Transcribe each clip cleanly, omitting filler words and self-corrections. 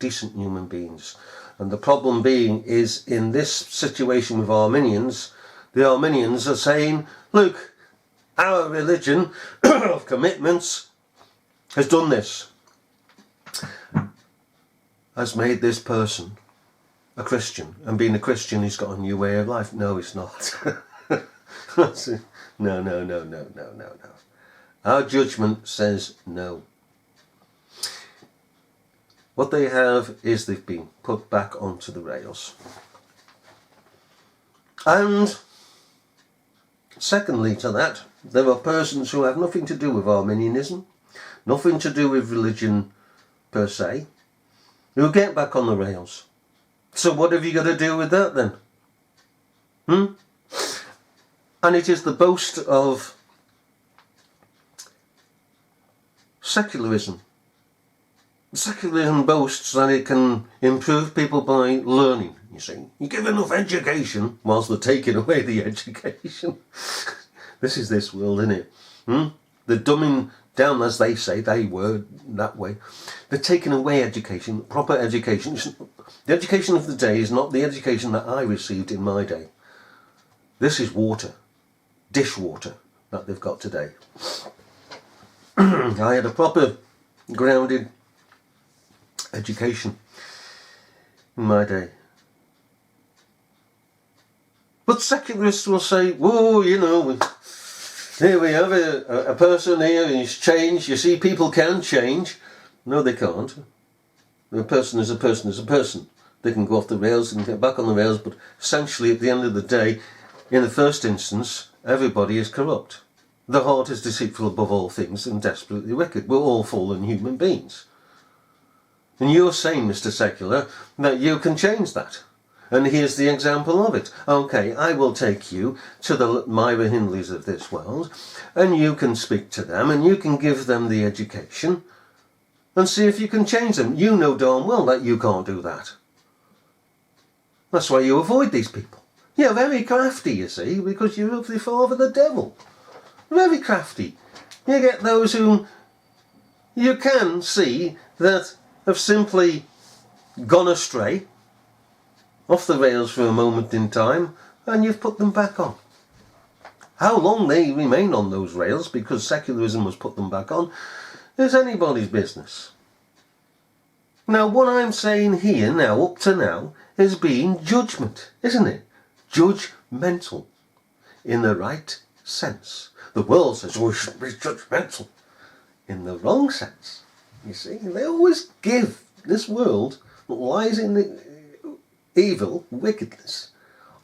decent human beings. And the problem being is, in this situation with Arminians, the Arminians are saying, look, our religion of commitments has done this, has made this person a Christian, and being a Christian, he's got a new way of life. No, it's not. No. Our judgment says no. What they have is they've been put back onto the rails. And secondly to that, there are persons who have nothing to do with Arminianism, nothing to do with religion per se, who get back on the rails. So what have you got to do with that then? And it is the boast of secularism. Secularism boasts that it can improve people by learning, you see. You give enough education whilst they're taking away the education. This is this world, isn't it? They're dumbing down, as they say, they were that way. They're taking away education, proper education. The education of the day is not the education that I received in my day. This is water, dishwater, that they've got today. I had a proper, grounded education in my day. But secularists will say, whoa, you know, here we have a person here, he's changed. You see, people can change. No, they can't. A person is a person is a person. They can go off the rails and get back on the rails, but essentially at the end of the day, in the first instance, everybody is corrupt. The heart is deceitful above all things and desperately wicked. We're all fallen human beings. And you're saying, Mr. Secular, that you can change that. And here's the example of it. Okay, I will take you to the Myra Hindleys of this world, and you can speak to them, and you can give them the education, and see if you can change them. You know darn well that you can't do that. That's why you avoid these people. You're very crafty, you see, because you're of the father the devil. Very crafty. You get those whom you can see that have simply gone astray, off the rails for a moment in time, and you've put them back on. How long they remain on those rails, because secularism has put them back on, is anybody's business. Now, what I'm saying here now, up to now, is being judgment, isn't it? Judgmental, in the right sense. The world says we should be judgmental, in the wrong sense. You see, they always give, this world lies in the evil, wickedness,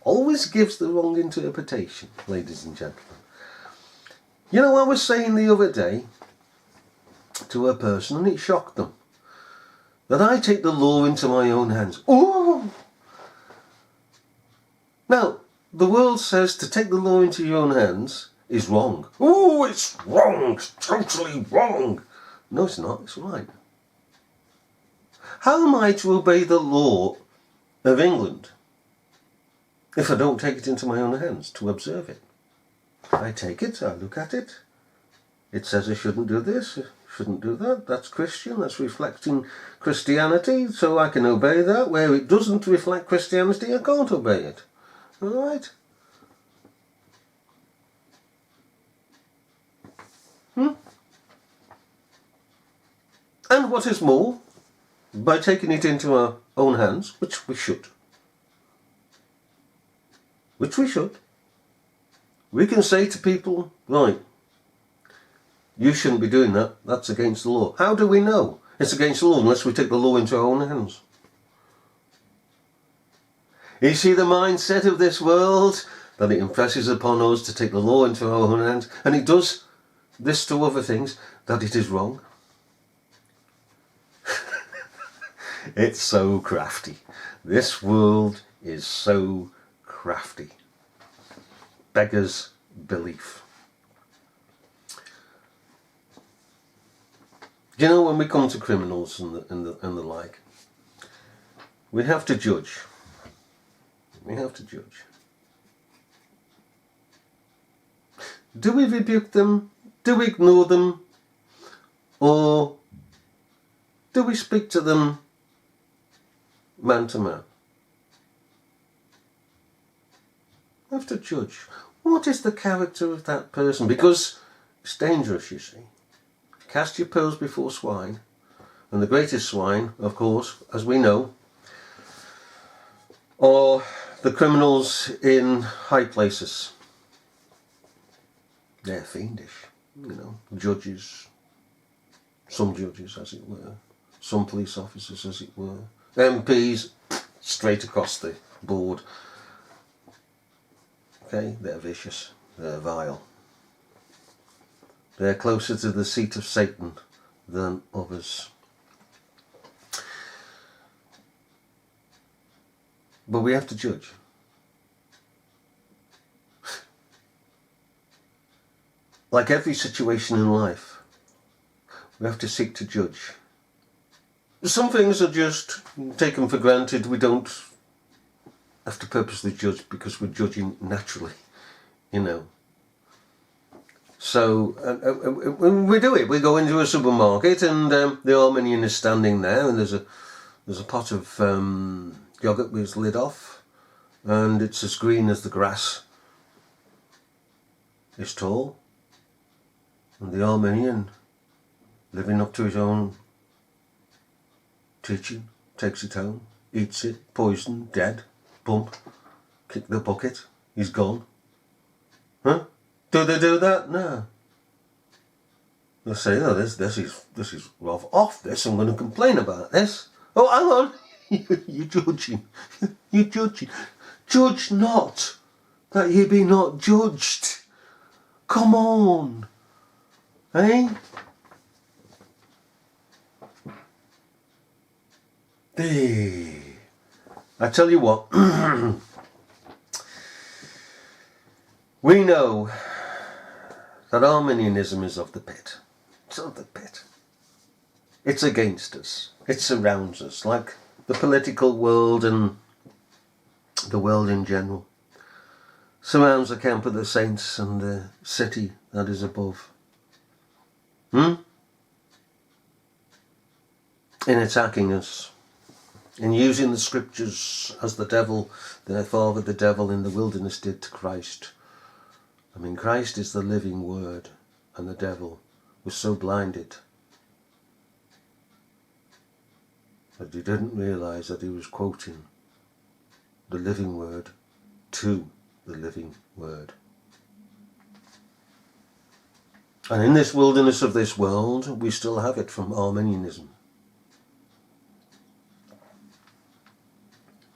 always gives the wrong interpretation, ladies and gentlemen. You know, I was saying the other day to a person, and it shocked them, that I take the law into my own hands. Ooh! Now, the world says to take the law into your own hands is wrong. Ooh, it's wrong, it's totally wrong. No, it's not, it's right. How am I to obey the law of England if I don't take it into my own hands to observe it? I take it, I look at it. It says I shouldn't do this, I shouldn't do that. That's Christian, that's reflecting Christianity, so I can obey that. Where it doesn't reflect Christianity, I can't obey it. All right? And what is more, by taking it into our own hands, which we should, we can say to people, right, you shouldn't be doing that, that's against the law. How do we know it's against the law unless we take the law into our own hands? You see the mindset of this world, that it impresses upon us to take the law into our own hands, and it does this to other things, that it is wrong. It's so crafty. This world is so crafty. Beggars belief. Do you know, when we come to criminals and the like, we have to judge. We have to judge. Do we rebuke them? Do we ignore them? Or do we speak to them man to man. We have to judge. What is the character of that person? Because it's dangerous, you see. Cast your pearls before swine. And the greatest swine, of course, as we know, are the criminals in high places. They're fiendish, judges, some judges as it were, some police officers as it were, MPs, straight across the board. Okay, they're vicious, they're vile. They're closer to the seat of Satan than others. But we have to judge. Like every situation in life, we have to seek to judge. Some things are just taken for granted. We don't have to purposely judge because we're judging naturally, So when we do it, we go into a supermarket and the Arminian is standing there, and there's a pot of yogurt with its lid off, and it's as green as the grass. It's tall, and the Arminian, living up to his own teaching, takes it home, eats it, poisoned, dead, bump, kick the bucket, he's gone. Huh? Do they do that? No. They'll say, no, this is rather off this, I'm going to complain about this. Oh, hang on. You're judging. You're judging. Judge not, that ye be not judged. Come on. Eh? I tell you what. We know that Arminianism is of the pit. It's of the pit. It's against us. It surrounds us, like the political world and the world in general. Surrounds the camp of the saints and the city that is above. In attacking us. In using the scriptures as their father the devil in the wilderness did to Christ. I mean, Christ is the living word, and the devil was so blinded that he didn't realise that he was quoting the living word to the living word. And in this wilderness of this world, we still have it from Arminianism.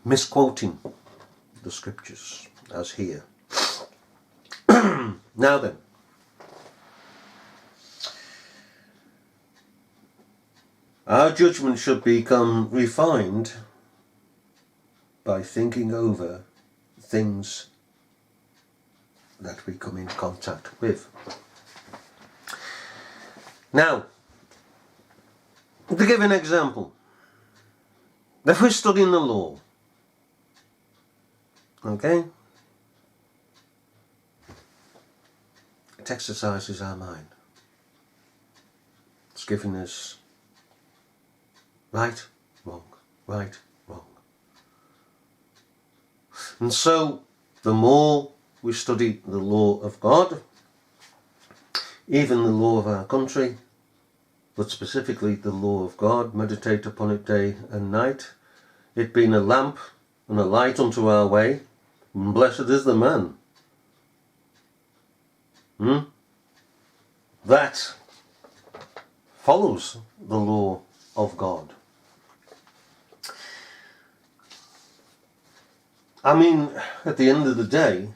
Misquoting the scriptures, as here. Now then, our judgment should become refined by thinking over things that we come in contact with. Now, to give an example, if we're studying the law, okay, it exercises our mind. It's giving us right, wrong, right, wrong. And so, the more we study the law of God, even the law of our country, but specifically the law of God, meditate upon it day and night, it being a lamp and a light unto our way, and blessed is the man that follows the law of God. I mean, at the end of the day,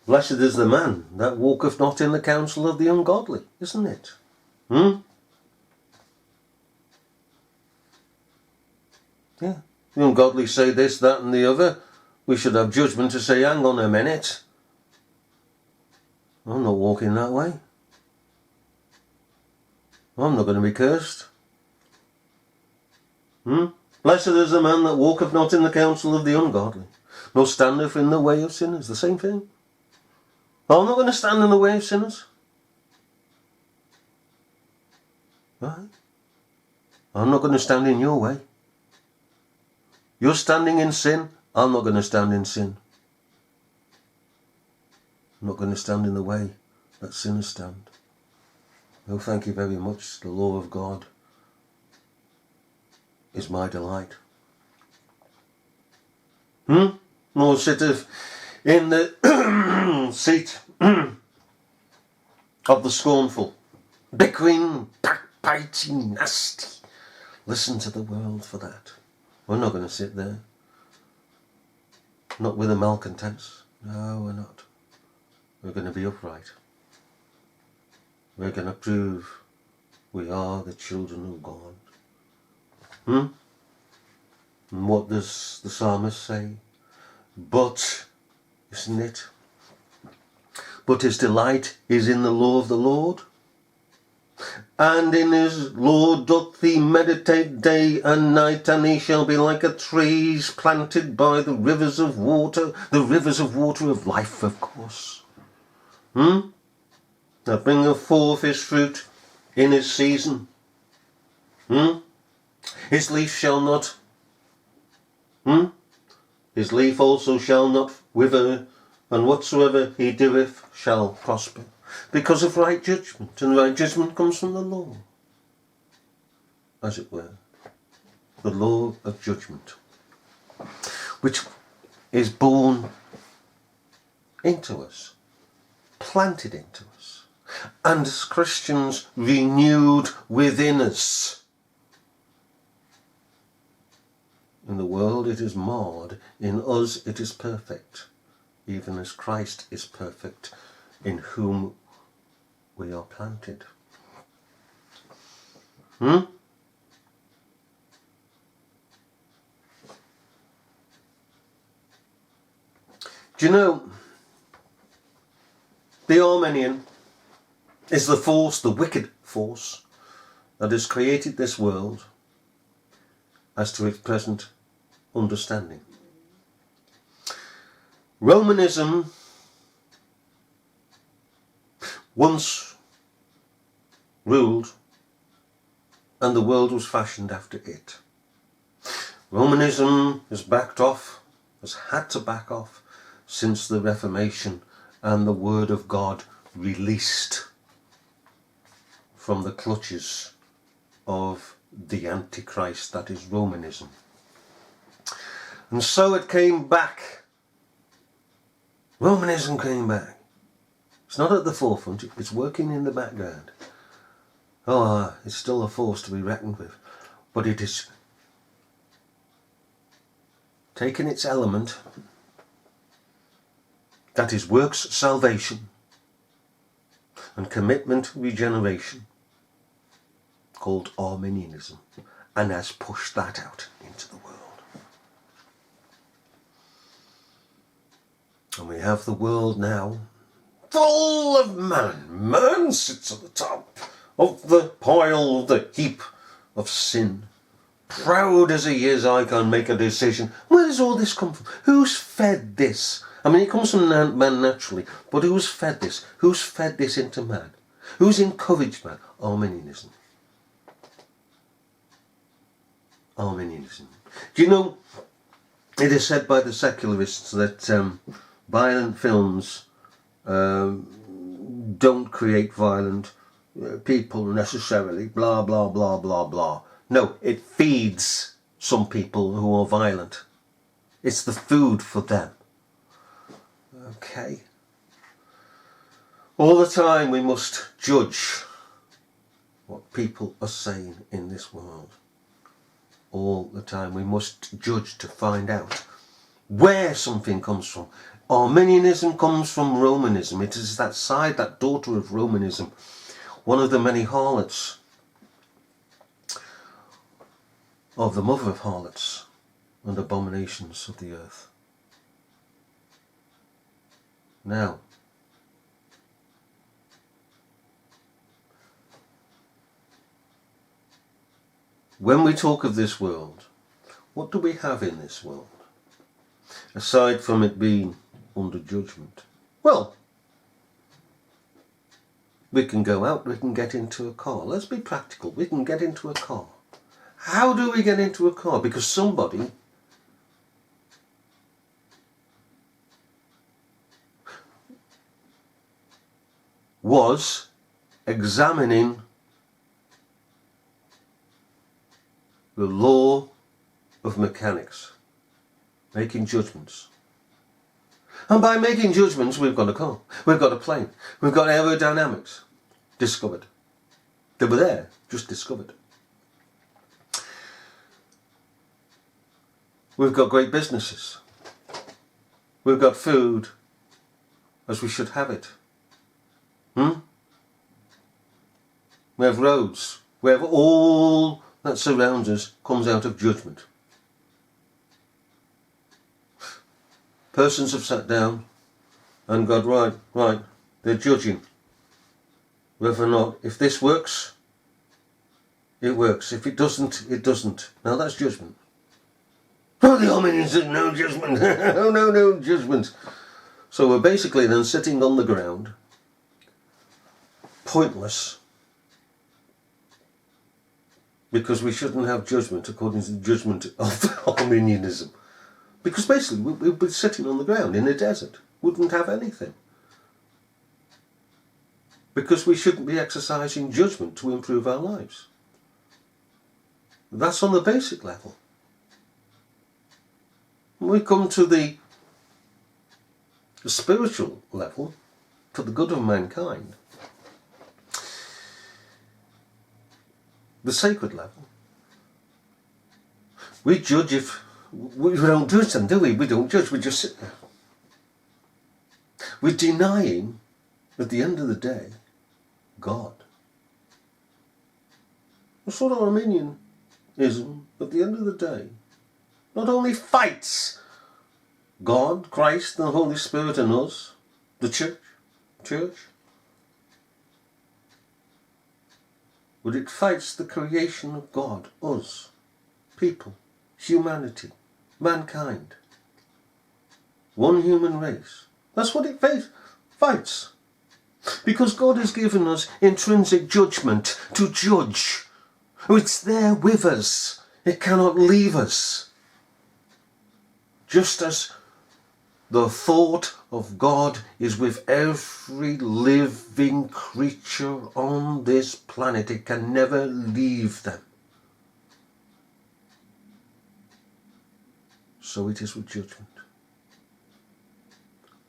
blessed is the man that walketh not in the counsel of the ungodly, isn't it? Yeah. The ungodly say this, that and the other. We should have judgment to say, hang on a minute. I'm not walking that way. I'm not going to be cursed. Blessed is the man that walketh not in the counsel of the ungodly, nor standeth in the way of sinners. The same thing. I'm not going to stand in the way of sinners. Right? I'm not going to stand in your way. You're standing in sin. I'm not going to stand in sin. I'm not going to stand in the way that sinners stand. Oh, thank you very much. The law of God is my delight. Nor sitteth in the seat of the scornful, bickering, backbiting, nasty. Listen to the world for that. We're not going to sit there. Not with the malcontents. No, we're not. We're going to be upright. We're going to prove we are the children of God. And what does the psalmist say? But, isn't it? But his delight is in the law of the Lord, and in his law doth he meditate day and night, and he shall be like a tree planted by the rivers of water of life, of course. That bringeth forth his fruit in his season. His leaf shall not, his leaf also shall not wither, and whatsoever he doeth shall prosper. Because of right judgment, and right judgment comes from the law, as it were. The law of judgment, which is born into us, planted into us, and as Christians renewed within us. In the world it is marred, in us it is perfect, even as Christ is perfect, in whom we are planted. Do you know, the Arminian is the force, the wicked force, that has created this world as to its present understanding. Romanism once ruled, and the world was fashioned after it. Romanism has backed off, has had to back off, since the Reformation and the Word of God released from the clutches of the Antichrist, that is Romanism. And so it came back. Romanism came back. It's not at the forefront, it's working in the background. It's still a force to be reckoned with. But it is taken its element, that is works salvation and commitment regeneration, called Arminianism, and has pushed that out into the world. And we have the world now full of man. Man sits at the top of the pile, of the heap of sin. Proud as he is, I can make a decision. Where does all this come from? Who's fed this? I mean, it comes from man naturally, but who's fed this? Who's fed this into man? Who's encouraged man? Arminianism. Arminianism. Do you know, it is said by the secularists that violent films don't create violent people necessarily, blah, blah, blah, blah, blah. No, it feeds some people who are violent. It's the food for them. Okay. All the time we must judge what people are saying in this world. All the time we must judge to find out where something comes from. Arminianism comes from Romanism. It is that side, that daughter of Romanism, one of the many harlots, of the mother of harlots and abominations of the earth. Now, when we talk of this world, what do we have in this world? Aside from it being under judgment. Well, we can go out, we can get into a car. Let's be practical. We can get into a car. How do we get into a car? Because somebody was examining the law of mechanics, making judgments. And by making judgments, we've got a car, we've got a plane, we've got aerodynamics discovered. They were there, just discovered. We've got great businesses. We've got food as we should have it. We have roads. We have all that surrounds us comes out of judgment. Persons have sat down and got right, they're judging whether or not, if this works, it works. If it doesn't, it doesn't. Now that's judgment. Oh, the Arminians said no judgment. Oh, no judgment. So we're basically then sitting on the ground, pointless, because we shouldn't have judgment according to the judgment of Arminianism. Because basically we'd be sitting on the ground in a desert, wouldn't have anything. Because we shouldn't be exercising judgment to improve our lives. That's on the basic level. When we come to the spiritual level, for the good of mankind, the sacred level, we judge if we don't judge them, do we? We don't judge, we just sit there. We're denying, at the end of the day, God. That's what Arminianism, at the end of the day, not only fights God, Christ, the Holy Spirit and us, the church, but it fights the creation of God, us, people, humanity, mankind, one human race. That's what it fights. Because God has given us intrinsic judgment to judge. It's there with us. It cannot leave us. Just as the thought of God is with every living creature on this planet. It can never leave them. So it is with judgment.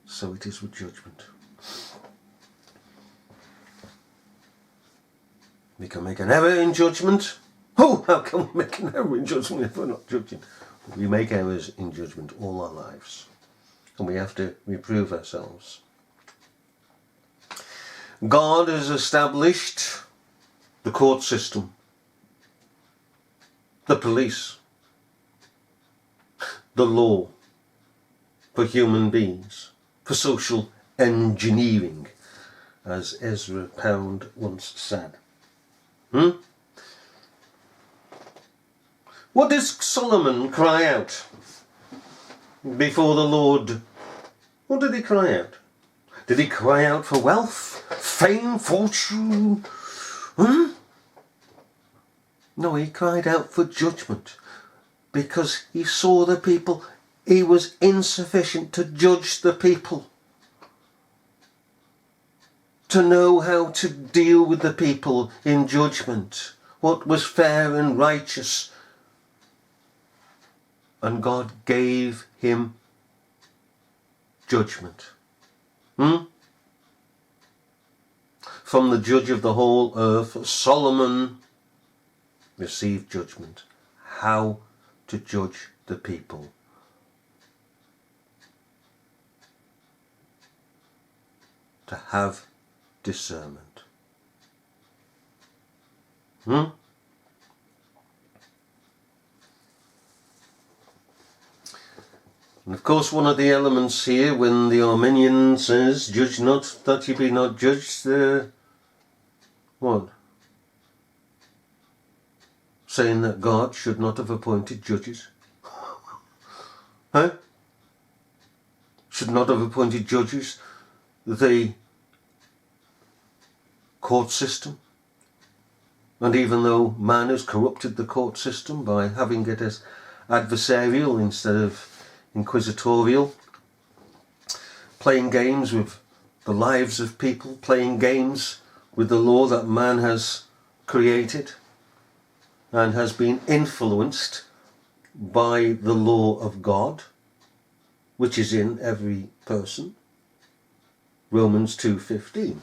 So it is with judgment. We can make an error in judgment. Oh, how can we make an error in judgment if we're not judging? We make errors in judgment all our lives. And we have to reprove ourselves. God has established the court system, the police, the law for human beings, for social engineering, as Ezra Pound once said. What does Solomon cry out before the Lord? What did he cry out? Did he cry out for wealth, fame, fortune? No, he cried out for judgment, because he saw the people. He was insufficient to judge the people, to know how to deal with the people in judgment, what was fair and righteous. And God gave him judgment. From the judge of the whole earth, Solomon received judgment. How to judge the people. To have discernment. And of course, one of the elements here, when the Arminian says, judge not that ye be not judged, what? Saying that God should not have appointed judges. Should not have appointed judges. The court system. And even though man has corrupted the court system by having it as adversarial instead of inquisitorial, playing games with the lives of people, playing games with the law that man has created and has been influenced by the law of God, which is in every person. Romans 2:15.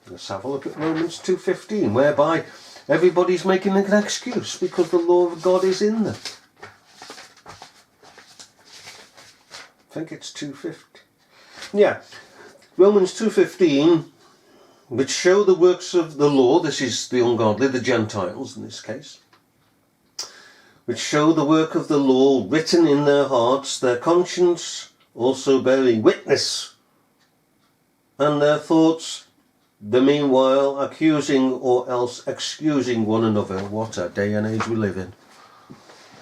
Let's have a look at Romans 2:15, whereby everybody's making an excuse because the law of God is in them. I think it's 2:15. Yeah, Romans 2:15, which show the works of the law, this is the ungodly, the Gentiles in this case, which show the work of the law written in their hearts, their conscience also bearing witness, and their thoughts the meanwhile accusing or else excusing one another. What a day and age we live in.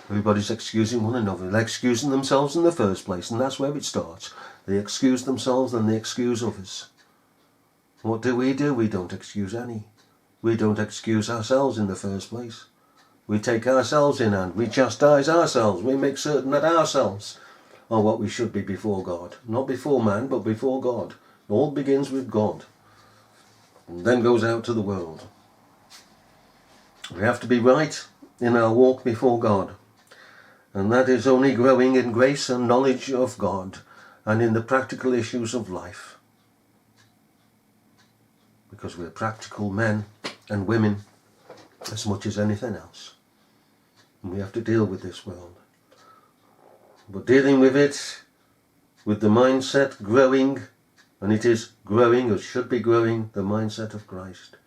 Everybody's excusing one another. They're excusing themselves in the first place, and that's where it starts. They excuse themselves and they excuse others. What do? We don't excuse any. We don't excuse ourselves in the first place. We take ourselves in hand. We chastise ourselves. We make certain that ourselves are what we should be before God. Not before man, but before God. It all begins with God, and then goes out to the world. We have to be right in our walk before God, and that is only growing in grace and knowledge of God and in the practical issues of life, because we're practical men and women as much as anything else, and we have to deal with this world, but dealing with it with the mindset growing. And it is growing, or should be growing, the mindset of Christ.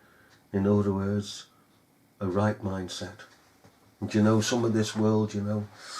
In other words, a right mindset. And you know, some of this world,